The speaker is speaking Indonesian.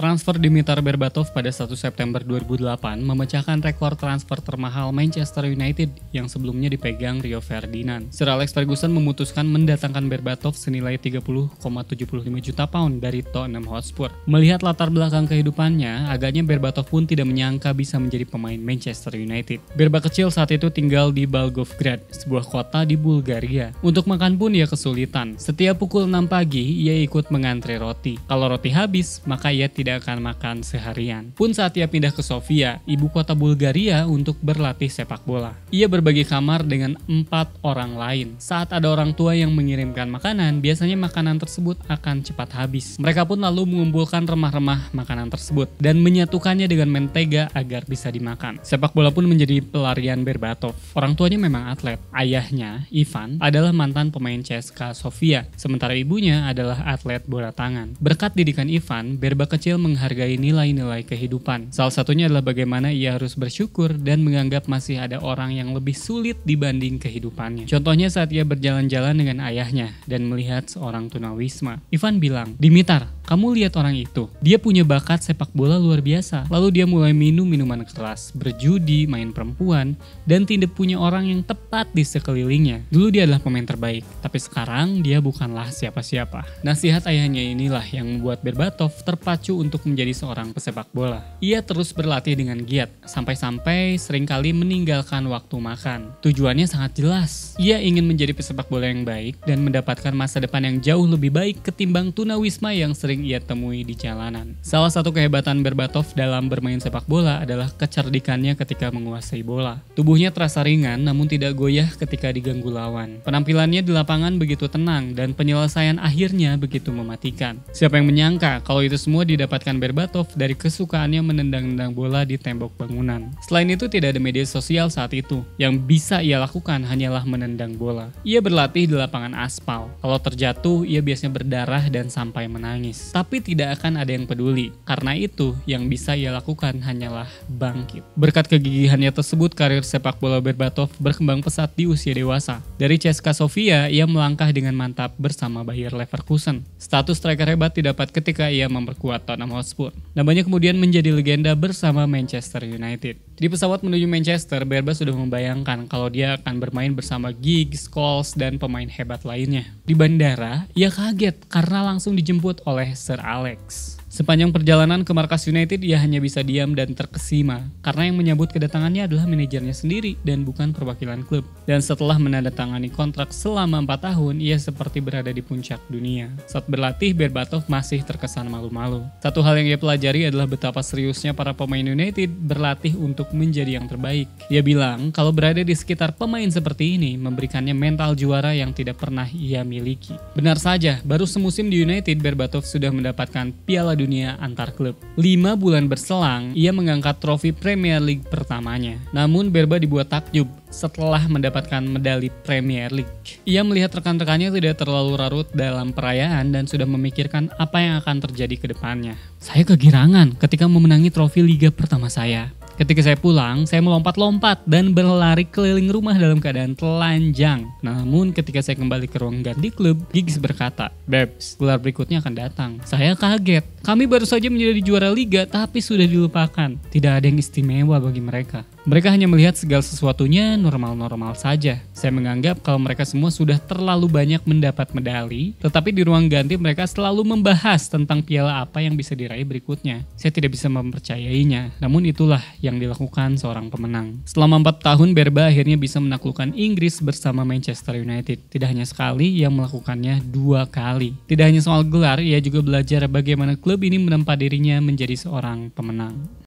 Transfer Dimitar Berbatov pada 1 September 2008 memecahkan rekor transfer termahal Manchester United yang sebelumnya dipegang Rio Ferdinand. Sir Alex Ferguson memutuskan mendatangkan Berbatov senilai 30,75 juta pound dari Tottenham Hotspur. Melihat latar belakang kehidupannya, agaknya Berbatov pun tidak menyangka bisa menjadi pemain Manchester United. Berba kecil saat itu tinggal di Volgograd, sebuah kota di Bulgaria. Untuk makan pun ia kesulitan. Setiap pukul 6 pagi, ia ikut mengantre roti. Kalau roti habis, maka ia tidak akan makan seharian. Pun saat ia pindah ke Sofia, ibu kota Bulgaria, untuk berlatih sepak bola. Ia berbagi kamar dengan 4 orang lain. Saat ada orang tua yang mengirimkan makanan, biasanya makanan tersebut akan cepat habis. Mereka pun lalu mengumpulkan remah-remah makanan tersebut dan menyatukannya dengan mentega agar bisa dimakan. Sepak bola pun menjadi pelarian Berbatov. Orang tuanya memang atlet. Ayahnya, Ivan, adalah mantan pemain CSKA Sofia, sementara ibunya adalah atlet bola tangan. Berkat didikan Ivan, Berba kecil menghargai nilai-nilai kehidupan. Salah satunya adalah bagaimana ia harus bersyukur dan menganggap masih ada orang yang lebih sulit dibanding kehidupannya. Contohnya saat ia berjalan-jalan dengan ayahnya dan melihat seorang tunawisma. Ivan bilang, "Dimitar, kamu lihat orang itu. Dia punya bakat sepak bola luar biasa. Lalu dia mulai minum minuman keras, berjudi, main perempuan, dan tidak punya orang yang tepat di sekelilingnya. Dulu dia adalah pemain terbaik, tapi sekarang dia bukanlah siapa-siapa." Nasihat ayahnya inilah yang membuat Berbatov terpacu untuk menjadi seorang pesepak bola. Ia terus berlatih dengan giat, sampai-sampai seringkali meninggalkan waktu makan. Tujuannya sangat jelas. Ia ingin menjadi pesepak bola yang baik dan mendapatkan masa depan yang jauh lebih baik ketimbang tunawisma yang sering ia temui di jalanan. Salah satu kehebatan Berbatov dalam bermain sepak bola adalah kecerdikannya ketika menguasai bola. Tubuhnya terasa ringan namun tidak goyah ketika diganggu lawan. Penampilannya di lapangan begitu tenang dan penyelesaian akhirnya begitu mematikan. Siapa yang menyangka kalau itu semua didapatkan Berbatov dari kesukaannya menendang-nendang bola di tembok bangunan. Selain itu tidak ada media sosial saat itu. Yang bisa ia lakukan hanyalah menendang bola. Ia berlatih di lapangan aspal. Kalau terjatuh, ia biasanya berdarah dan sampai menangis. Tapi tidak akan ada yang peduli. Karena itu, yang bisa ia lakukan hanyalah bangkit. Berkat kegigihannya tersebut, karir sepak bola Berbatov berkembang pesat di usia dewasa. Dari CSKA Sofia, ia melangkah dengan mantap bersama Bayer Leverkusen. Status striker hebat didapat ketika ia memperkuat Tottenham Hotspur. Namanya kemudian menjadi legenda bersama Manchester United. Di pesawat menuju Manchester, Berba sudah membayangkan kalau dia akan bermain bersama Giggs, Scholes, dan pemain hebat lainnya. Di bandara, ia kaget karena langsung dijemput oleh Sir Alex. Sepanjang perjalanan ke markas United, ia hanya bisa diam dan terkesima karena yang menyambut kedatangannya adalah manajernya sendiri dan bukan perwakilan klub. Dan setelah menandatangani kontrak selama 4 tahun, ia seperti berada di puncak dunia. Saat berlatih, Berbatov masih terkesan malu-malu. Satu hal yang ia pelajari adalah betapa seriusnya para pemain United berlatih untuk menjadi yang terbaik. Ia bilang kalau berada di sekitar pemain seperti ini memberikannya mental juara yang tidak pernah ia miliki. Benar saja, baru semusim di United, Berbatov sudah mendapatkan Piala Dunia antar klub. 5 bulan berselang, ia mengangkat trofi Premier League pertamanya. Namun Berba dibuat takjub setelah mendapatkan medali Premier League. Ia melihat rekan-rekannya tidak terlalu larut dalam perayaan dan sudah memikirkan apa yang akan terjadi ke depannya. "Saya kegirangan ketika memenangi trofi Liga pertama saya. Ketika saya pulang, saya melompat-lompat dan berlari keliling rumah dalam keadaan telanjang. Namun ketika saya kembali ke ruang ganti klub, Giggs berkata, 'Babs, gelar berikutnya akan datang.' Saya kaget. Kami baru saja menjadi juara liga tapi sudah dilupakan. Tidak ada yang istimewa bagi mereka. Mereka hanya melihat segala sesuatunya normal-normal saja. Saya menganggap kalau mereka semua sudah terlalu banyak mendapat medali, tetapi di ruang ganti mereka selalu membahas tentang piala apa yang bisa diraih berikutnya. Saya tidak bisa mempercayainya, namun itulah yang dilakukan seorang pemenang." Selama 4 tahun, Berba akhirnya bisa menaklukkan Inggris bersama Manchester United. Tidak hanya sekali, ia melakukannya 2 kali. Tidak hanya soal gelar, ia juga belajar bagaimana klub ini menempa dirinya menjadi seorang pemenang.